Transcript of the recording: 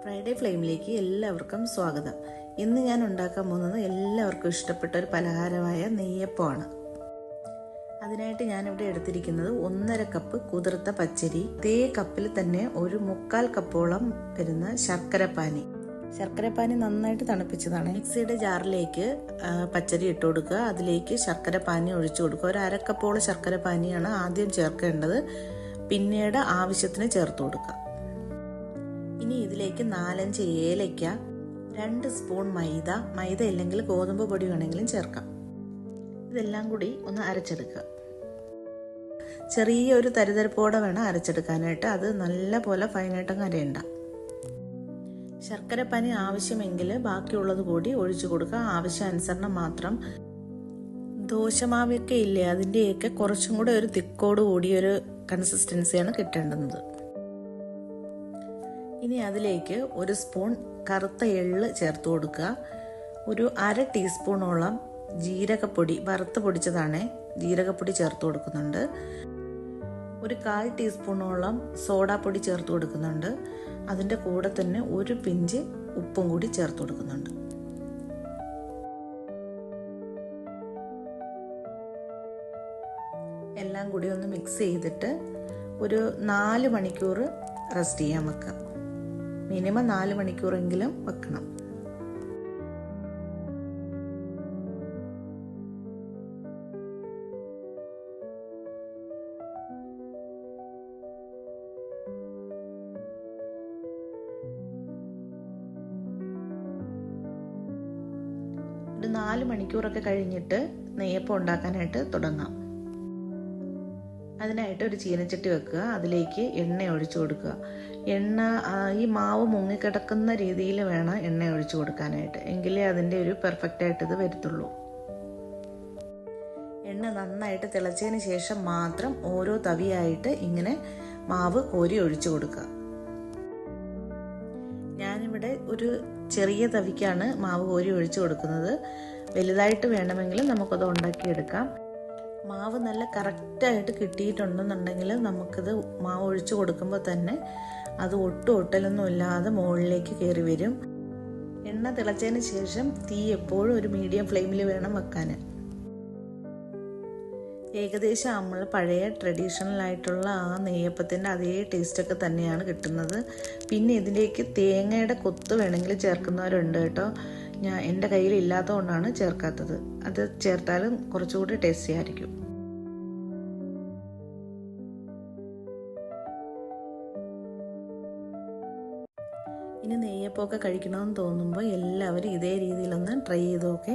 Friday ഫ്ലെയിമിലേക്ക് എല്ലാവർക്കും സ്വാഗതം. ഇന്ന് ഞാൻ ഉണ്ടാക്കാൻ പോകുന്നത് എല്ലാവർക്കും ഇഷ്ടപ്പെട്ട ഒരു പലഹാരമായ നെയ്യപ്പമാണ്. അതിനായിട്ട് ഞാനിവിടെ എടുത്തിരിക്കുന്നത് 1.5 കപ്പ് കുതിർത്ത പച്ചരി, അതേ കപ്പിൽ തന്നെ ഒരു 1/4 കപ്പോളം വരുന്ന ശർക്കരപ്പാനി നന്നായിട്ട് തണുപ്പിച്ചതാണ്. മിക്സിയുടെ ജാറിലേക്ക് പച്ചരി ഇട്ട് കൊടുക്കുക. അതിലേക്ക് ശർക്കരപ്പാനി ഒഴിച്ചു കൊടുക്കുക. ഒരു 1/2 കപ്പോളം ശർക്കരപ്പാനിയാണ് ആദ്യം ചേർക്കേണ്ടത്. പിന്നീട് ആവശ്യത്തിന് ചേർത്ത് കൊടുക്കുക. ഇനി ഇതിലേക്ക് 4-5 ഏലയ്ക്ക, 2 സ്പൂൺ മൈദ ഇല്ലെങ്കിൽ ഗോതമ്പ് പൊടി വേണമെങ്കിലും ചേർക്കാം. ഇതെല്ലാം കൂടി ഒന്ന് അരച്ചെടുക്കുക. ചെറിയൊരു തരിതരിപ്പോടെ വേണം അരച്ചെടുക്കാനായിട്ട്. അത് നല്ല പോലെ ഫൈനായിട്ടങ്ങ് അരയണ്ട. ശർക്കരപ്പാനി ആവശ്യമെങ്കിൽ ബാക്കിയുള്ളത് കൂടി ഒഴിച്ചു കൊടുക്കുക. ആവശ്യാനുസരണം മാത്രം. ദോശമാവൊക്കെ ഇല്ലേ, അതിൻ്റെയൊക്കെ കുറച്ചും കൂടെ ഒരു തിക്കോട് കൂടിയൊരു കൺസിസ്റ്റൻസിയാണ് കിട്ടേണ്ടുന്നത്. ഇനി അതിലേക്ക് 1 സ്പൂൺ കറുത്ത എള്ള് ചേർത്ത് കൊടുക്കുക. ഒരു 1/2 ടീസ്പൂണോളം ജീരകപ്പൊടി, വറുത്ത് പൊടിച്ചതാണ്, ജീരകപ്പൊടി ചേർത്ത് കൊടുക്കുന്നുണ്ട്. ഒരു 1/4 ടീസ്പൂണോളം സോഡാപ്പൊടി ചേർത്ത് കൊടുക്കുന്നുണ്ട്. അതിൻ്റെ കൂടെ തന്നെ ഒരു പിഞ്ച് ഉപ്പും കൂടി ചേർത്ത് കൊടുക്കുന്നുണ്ട്. എല്ലാം കൂടി ഒന്ന് മിക്സ് ചെയ്തിട്ട് ഒരു 4 മണിക്കൂർ റെസ്റ്റ് ചെയ്യാൻ വെക്കുക. മിനിമം 4 മണിക്കൂറെങ്കിലും വെക്കണം. ഒരു 4 മണിക്കൂറൊക്കെ കഴിഞ്ഞിട്ട് നെയ്യപ്പം ഉണ്ടാക്കാനായിട്ട് തുടങ്ങാം. അതിനായിട്ട് ഒരു ചീനച്ചട്ടി വെക്കുക. അതിലേക്ക് എണ്ണ ഒഴിച്ചു കൊടുക്കുക. എണ്ണ ഈ മാവ് മുങ്ങിക്കിടക്കുന്ന രീതിയിൽ വേണം എണ്ണ ഒഴിച്ചു കൊടുക്കാനായിട്ട്. എങ്കിലേ അതിൻ്റെ ഒരു പെർഫെക്റ്റ് ആയിട്ട് ഇത് വരത്തുള്ളൂ. എണ്ണ നന്നായിട്ട് തിളച്ചതിന് ശേഷം മാത്രം ഓരോ തവിയായിട്ട് ഇങ്ങനെ മാവ് കോരി ഒഴിച്ചു കൊടുക്കുക. ഞാനിവിടെ ഒരു ചെറിയ തവിക്കാണ് മാവ് കോരി ഒഴിച്ചു കൊടുക്കുന്നത്. വലുതായിട്ട് വേണമെങ്കിൽ നമുക്കത് ഉണ്ടാക്കിയെടുക്കാം. മാവ് നല്ല കറക്റ്റായിട്ട് കിട്ടിയിട്ടുണ്ടെന്നുണ്ടെങ്കിൽ നമുക്കിത് മാവ് ഒഴിച്ചു കൊടുക്കുമ്പോൾ തന്നെ അത് ഒട്ടലൊന്നും ഇല്ലാതെ മുകളിലേക്ക് കയറി വരും. എണ്ണ തിളച്ചതിന് ശേഷം തീ എപ്പോഴും ഒരു മീഡിയം ഫ്ലെയിമിൽ വേണം വെക്കാൻ. ഏകദേശം നമ്മൾ പഴയ ട്രഡീഷണൽ ആയിട്ടുള്ള ആ നെയ്യപ്പത്തിൻ്റെ അതേ ടേസ്റ്റൊക്കെ തന്നെയാണ് കിട്ടുന്നത്. പിന്നെ ഇതിലേക്ക് തേങ്ങയുടെ കൊത്ത് വേണമെങ്കിൽ ചേർക്കുന്നവരുണ്ട് കേട്ടോ. എൻ്റെ കയ്യിൽ ഇല്ലാത്തതുകൊണ്ടാണ് ചേർക്കാത്തത്. അത് ചേർത്താലും കുറച്ചുകൂടി ടേസ്റ്റി ആയിരിക്കും. ഇനി നെയ്യപ്പമൊക്കെ കഴിക്കണമെന്ന് തോന്നുമ്പോൾ എല്ലാവരും ഇതേ രീതിയിലൊന്ന് ട്രൈ ചെയ്ത് നോക്കെ.